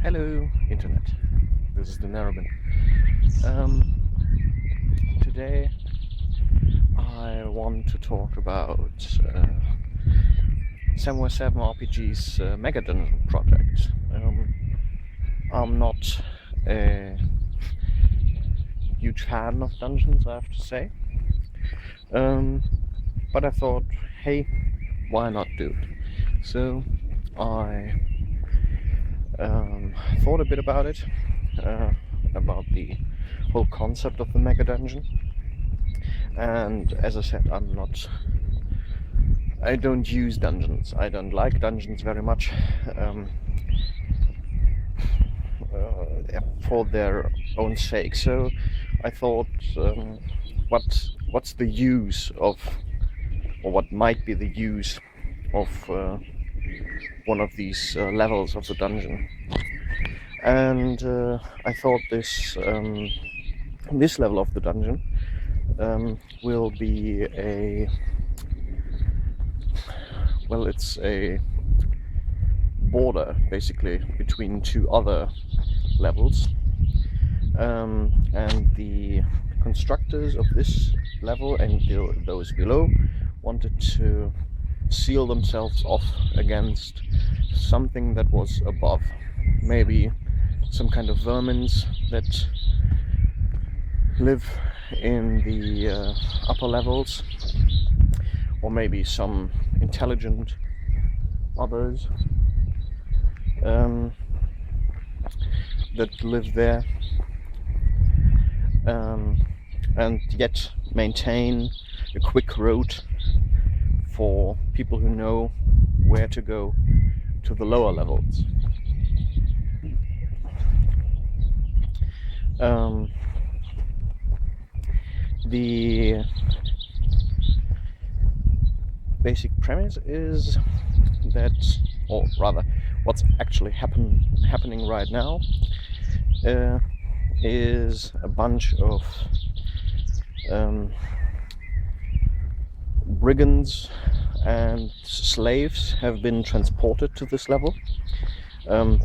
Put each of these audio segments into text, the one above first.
Hello, Internet. This is the Narrabin. Today I want to talk about Samurai 7 RPG's Megadungeon project. I'm not a huge fan of dungeons, I have to say. But I thought, hey, why not do it? So I thought a bit about it, about the whole concept of the Megadungeon. And as I said, I don't use dungeons. I don't like dungeons very much for their own sake. So I thought, what's the use of, or what might be the use of one of these levels of the dungeon? And I thought this level of the dungeon will be it's a border basically between two other levels, and the constructors of this level and those below wanted to seal themselves off against something that was above, maybe some kind of vermins that live in the upper levels, or maybe some intelligent others that live there, and yet maintain a quick route for people who know where to go to the lower levels. The basic premise is that, or rather, what's actually happening right now is a bunch of brigands and slaves have been transported to this level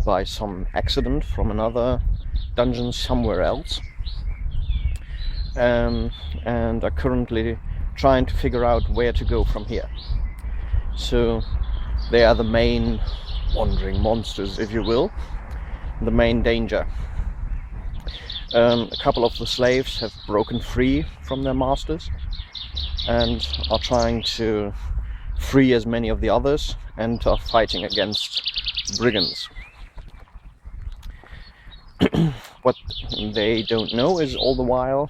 by some accident from another dungeon somewhere else, and are currently trying to figure out where to go from here. So they are the main wandering monsters, if you will, the main danger. A couple of the slaves have broken free from their masters and are trying to free as many of the others, and are fighting against brigands. What they don't know is all the while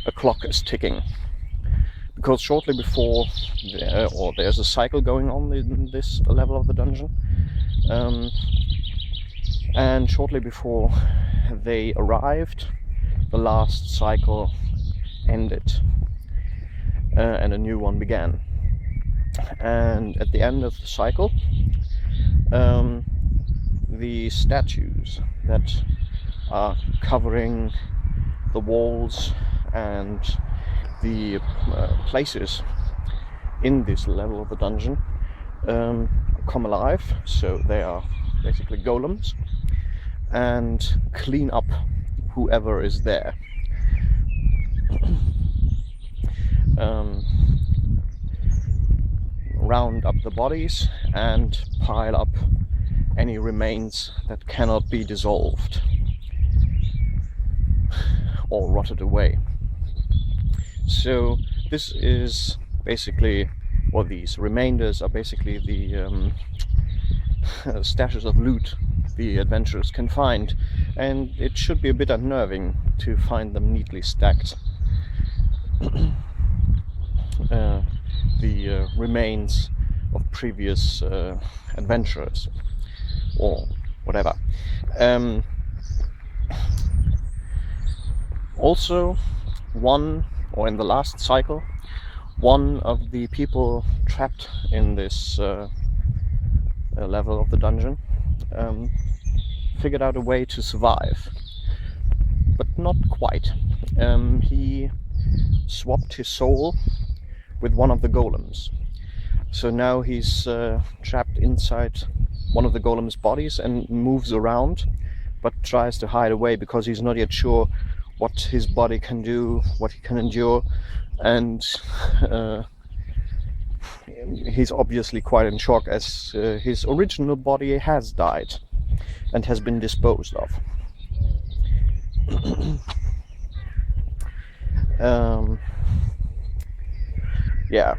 a clock is ticking, because shortly before there's a cycle going on in this level of the dungeon, and shortly before they arrived, the last cycle ended and a new one began. And at the end of the cycle, the statues that are covering the walls and the places in this level of the dungeon come alive. So they are basically golems, and clean up whoever is there. Round up the bodies and pile up any remains that cannot be dissolved or rotted away. So this is basically, or these remainders are basically the stashes of loot the adventurers can find, and it should be a bit unnerving to find them neatly stacked. The remains of previous adventurers or whatever. Also, in the last cycle, one of the people trapped in this level of the dungeon figured out a way to survive, but not quite. He swapped his soul with one of the golems. So now he's trapped inside one of the golem's bodies and moves around but tries to hide away because he's not yet sure what his body can do, what he can endure, and he's obviously quite in shock, as his original body has died and has been disposed of. Yeah,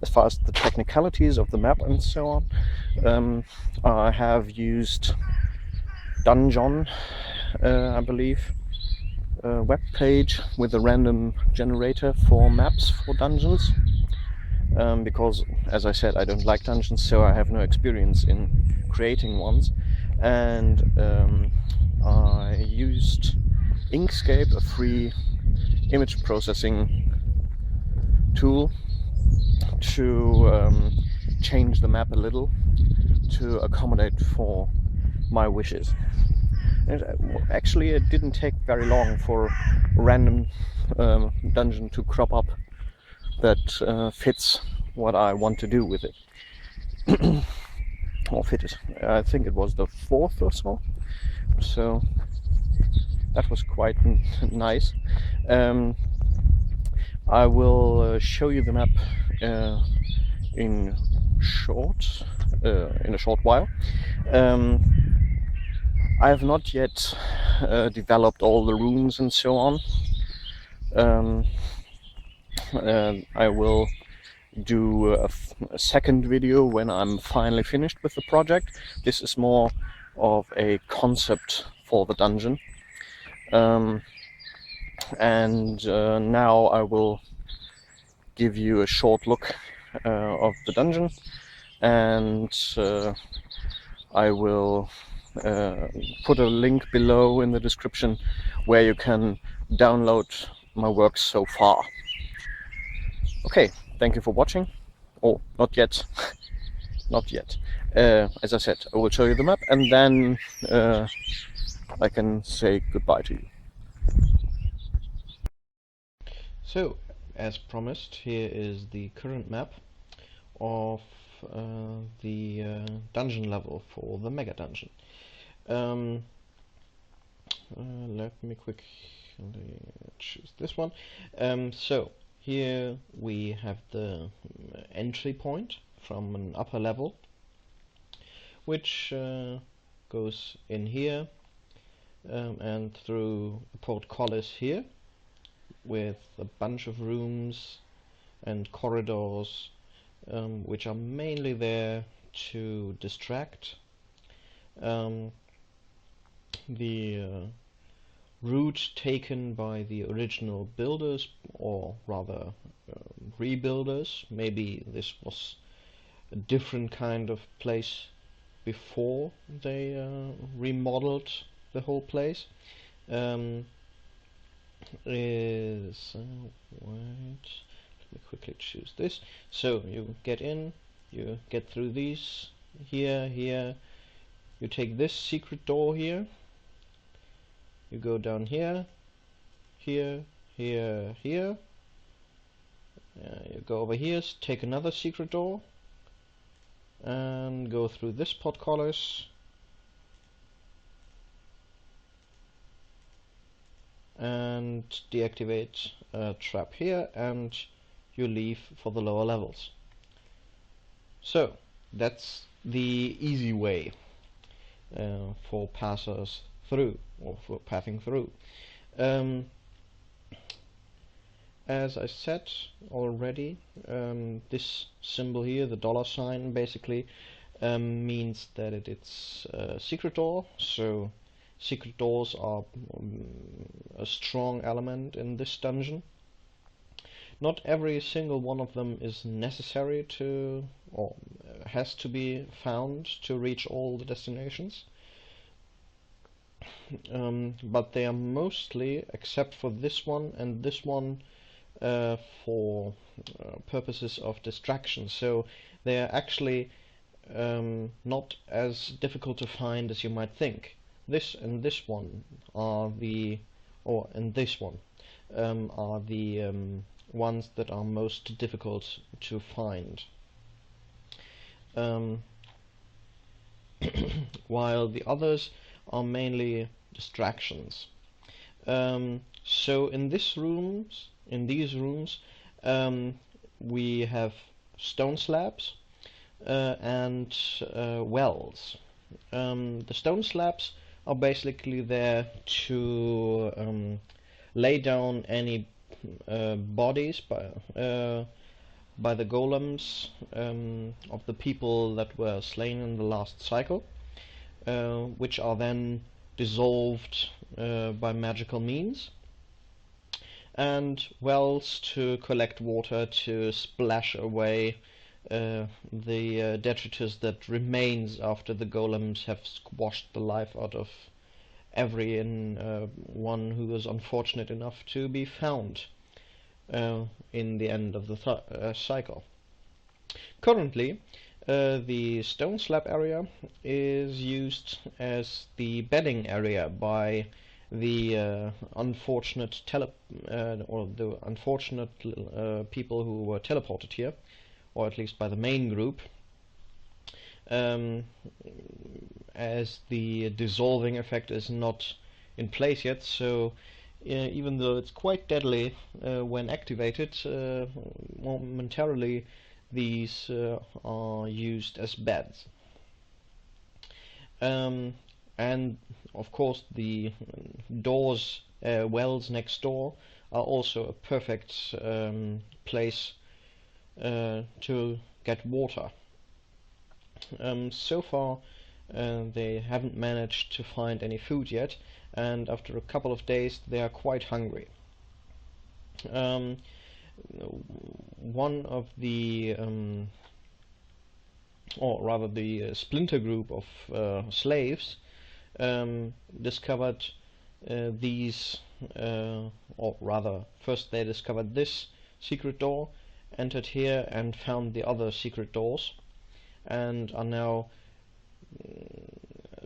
as far as the technicalities of the map and so on, I have used Donjon, I believe, webpage with a random generator for maps for dungeons, because, as I said, I don't like dungeons, so I have no experience in creating ones, and I used Inkscape, a free image processing tool, to change the map a little to accommodate for my wishes. And actually, it didn't take very long for a random dungeon to crop up that fits what I want to do with it. Or fitted. I think it was the 4th or so. So that was quite nice. I will show you the map in a short while. I have not yet developed all the rooms and so on. I will do a second video when I'm finally finished with the project. This is more of a concept for the dungeon. And now I will give you a short look of the dungeon, and I will put a link below in the description where you can download my work so far. Okay, thank you for watching. Oh, not yet. Not yet. As I said, I will show you the map, and then I can say goodbye to you. So, as promised, here is the current map of the dungeon level for the Megadungeon. Let me quickly choose this one. So here we have the entry point from an upper level, which goes in here and through a portcullis here, with a bunch of rooms and corridors, which are mainly there to distract. The route taken by the original builders, or rather rebuilders, maybe this was a different kind of place before they remodeled the whole place, is wait, let me quickly choose this. So you get in, you get through these here, you take this secret door here, you go down here, here, you go over here, take another secret door, and go through this portcullis, and deactivate a trap here, and you leave for the lower levels. So that's the easy way for passers through, or for pathing through. As I said already, this symbol here, the $, basically means that it's a secret door. So secret doors are a strong element in this dungeon. Not every single one of them is necessary to, or has to be found to reach all the destinations. But they are mostly, except for this one and this one, for purposes of distraction. So they are actually not as difficult to find as you might think. This and this one are the, or and this one are the ones that are most difficult to find. while the others are mainly distractions. So in these rooms, we have stone slabs and wells. The stone slabs are basically there to lay down any bodies by the golems of the people that were slain in the last cycle, which are then dissolved by magical means, and wells to collect water to splash away the detritus that remains after the golems have squashed the life out of every one who was unfortunate enough to be found in the end of the cycle. Currently, the stone slab area is used as the bedding area by the unfortunate people who were teleported here, or at least by the main group, as the dissolving effect is not in place yet. So even though it's quite deadly when activated, momentarily these are used as beds. And of course the doors, wells next door, are also a perfect place to get water. So far they haven't managed to find any food yet, and after a couple of days they are quite hungry. One of the or rather the splinter group of slaves discovered these, or rather first they discovered this secret door, entered here and found the other secret doors, and are now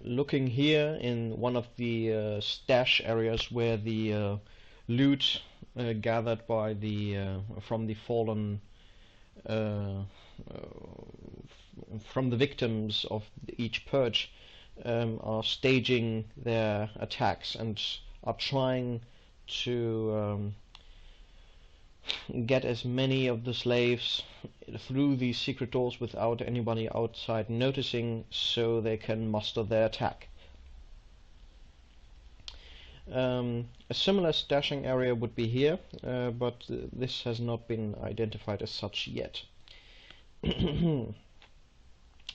looking here in one of the stash areas where the loot gathered by the from the fallen from the victims of each purge are staging their attacks and are trying to get as many of the slaves through these secret doors without anybody outside noticing, so they can muster their attack. A similar stashing area would be here, but this has not been identified as such yet.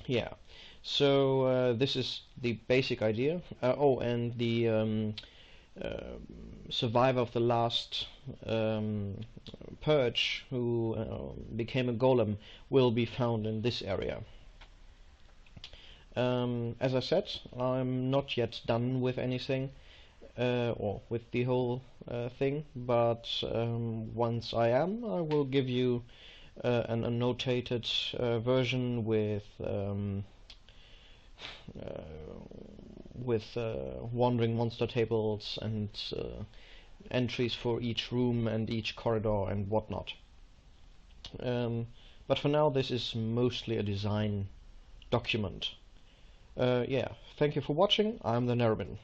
Yeah, so this is the basic idea. Oh, and the survivor of the last purge who became a golem will be found in this area. As I said, I'm not yet done with anything, or with the whole thing, but once I am, I will give you an annotated version with wandering monster tables and entries for each room and each corridor and whatnot. But for now, this is mostly a design document. Yeah, thank you for watching. I'm the Nerobin.